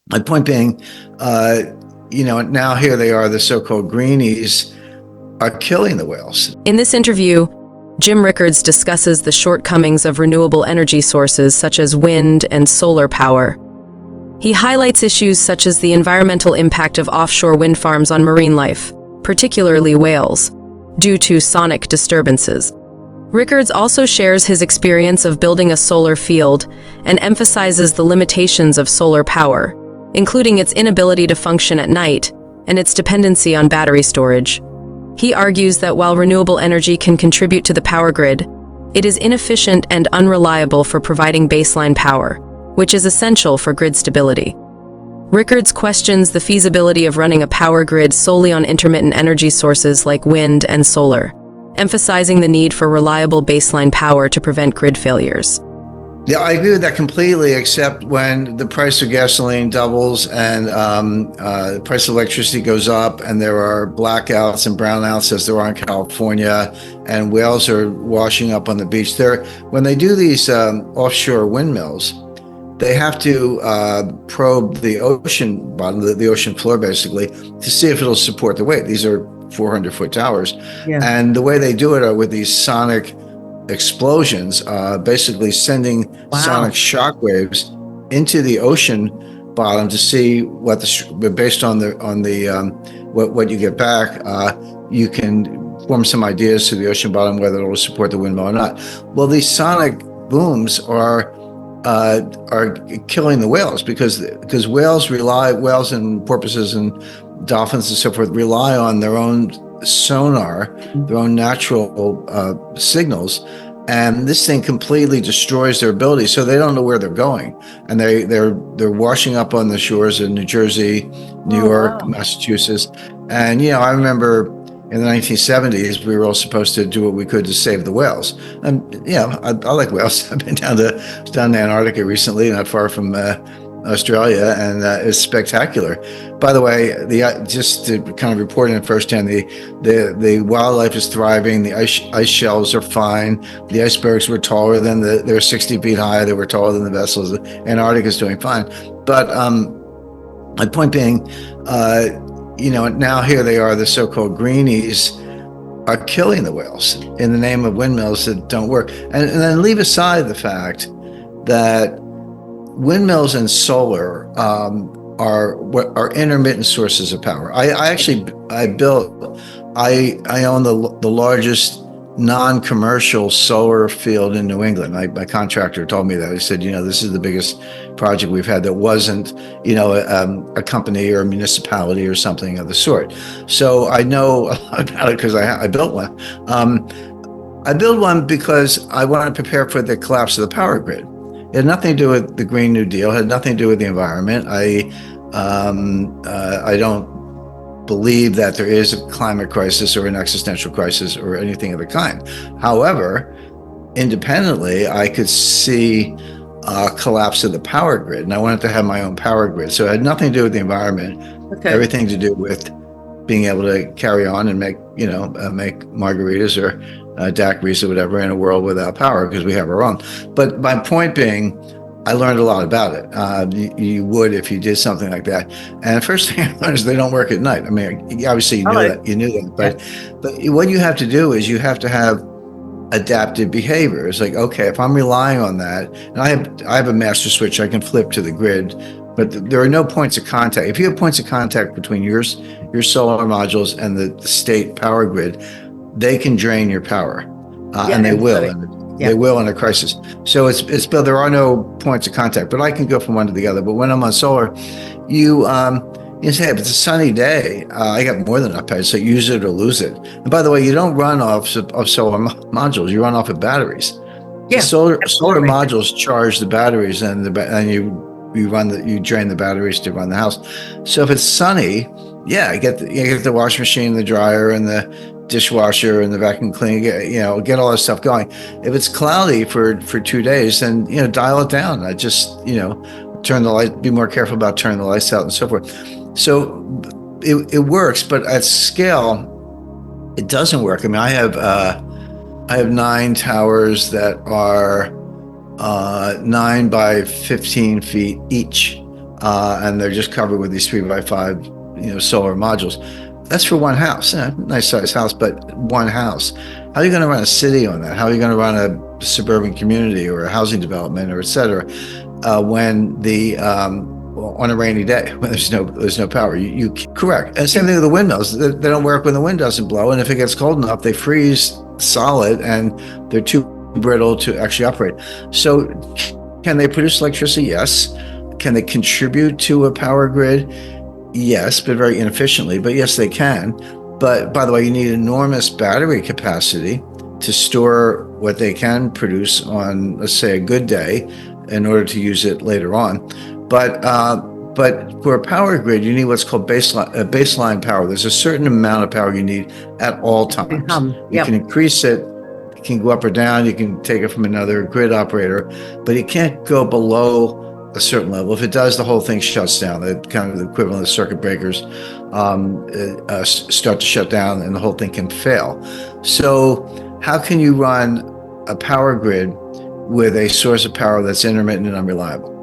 My point being, now here they are, the so-called greenies are killing the whales. In this interview, Jim Rickards discusses the shortcomings of renewable energy sources such as wind and solar power. He highlights issues such as the environmental impact of offshore wind farms on marine life, particularly whales, due to sonic disturbances. Rickards also shares his experience of building a solar field and emphasizes the limitations of solar power, including its inability to function at night and its dependency on battery storage. He argues that while renewable energy can contribute to the power grid, it is inefficient and unreliable for providing baseline power, which is essential for grid stability. Rickards questions the feasibility of running a power grid solely on intermittent energy sources like wind and solar, emphasizing the need for reliable baseline power to prevent grid failures. Yeah, I agree with that completely, except when the price of gasoline doubles and the price of electricity goes up and there are blackouts and brownouts as there are in California, and whales are washing up on the beach. When they do these offshore windmills, they have to probe the ocean bottom, the ocean floor basically, to see if it'll support the weight. These are 400-foot towers. Yeah. And the way they do it are with these sonic explosions, basically sending sonic shock waves into the ocean bottom to see based on what you get back, you can form some ideas to the ocean bottom whether it will support the windmill or not. Well, these sonic booms are killing the whales because whales and porpoises and dolphins and so forth rely on their own sonar, their own natural signals, and this thing completely destroys their ability. So they don't know where they're going, and they're washing up on the shores of New Jersey, New York, Massachusetts. And I remember in the 1970s we were all supposed to do what we could to save the whales. And I like whales. I've been down to Antarctica recently, not far from Australia, and it's spectacular. By the way, just to kind of report in firsthand, the wildlife is thriving. The ice shelves are fine. The icebergs were taller than they're 60 feet high. They were taller than the vessels. Antarctica is doing fine. But my point being, now here they are, the so-called greenies are killing the whales in the name of windmills that don't work. And then leave aside the fact that windmills and solar are intermittent sources of power. I own the largest non-commercial solar field in New England. My contractor told me that. He said, this is the biggest project we've had that wasn't, a company or a municipality or something of the sort. So I know a lot about it because I built one. I built one because I wanted to prepare for the collapse of the power grid. It had nothing to do with the Green New Deal. It had nothing to do with the environment. I don't believe that there is a climate crisis or an existential crisis or anything of the kind. However, independently, I could see a collapse of the power grid, and I wanted to have my own power grid. So it had nothing to do with the environment. Okay. Everything to do with being able to carry on and make margaritas or daiquiris or whatever in a world without power, because we have our own. But my point being, I learned a lot about it. You would if you did something like that. And the first thing I learned is they don't work at night. I mean, obviously you knew that, but what you have to do is you have to have adaptive behavior. It's like, okay, if I'm relying on that, and I have a master switch I can flip to the grid, but there are no points of contact. If you have points of contact between your solar modules and the state power grid, they can drain your power, and they will. They will in a crisis. So it's but there are no points of contact. But I can go from one to the other. But when I'm on solar, you say, if it's a sunny day, I got more than enough power, so use it or lose it. And by the way, you don't run off solar modules. You run off of batteries. Yeah, solar modules charge the batteries, and you drain the batteries to run the house. So if it's sunny, you get the washing machine, the dryer, and the dishwasher and the vacuum cleaner, get all that stuff going. If it's cloudy for 2 days, then dial it down. I just turn the light, be more careful about turning the lights out and so forth. So it works, but at scale it doesn't work. I mean, I have 9 towers that are 9 by 15 feet each, and they're just covered with these 3x5, solar modules. That's for one house, nice size house, but one house. How are you going to run a city on that? How are you going to run a suburban community or a housing development, or et cetera, when on a rainy day when there's no power? You correct. And same thing with the windmills. They don't work when the wind doesn't blow, and if it gets cold enough, they freeze solid, and they're too brittle to actually operate. So, can they produce electricity? Yes. Can they contribute to a power grid? Yes, but very inefficiently. But yes, they can. But by the way, you need enormous battery capacity to store what they can produce on, let's say, a good day, in order to use it later on. But for a power grid, you need what's called baseline power. There's a certain amount of power you need at all times. You can increase it, you can go up or down, you can take it from another grid operator, but it can't go below a certain level. If it does, the whole thing shuts down. The kind of the equivalent of circuit breakers start to shut down, and the whole thing can fail. So how can you run a power grid with a source of power that's intermittent and unreliable?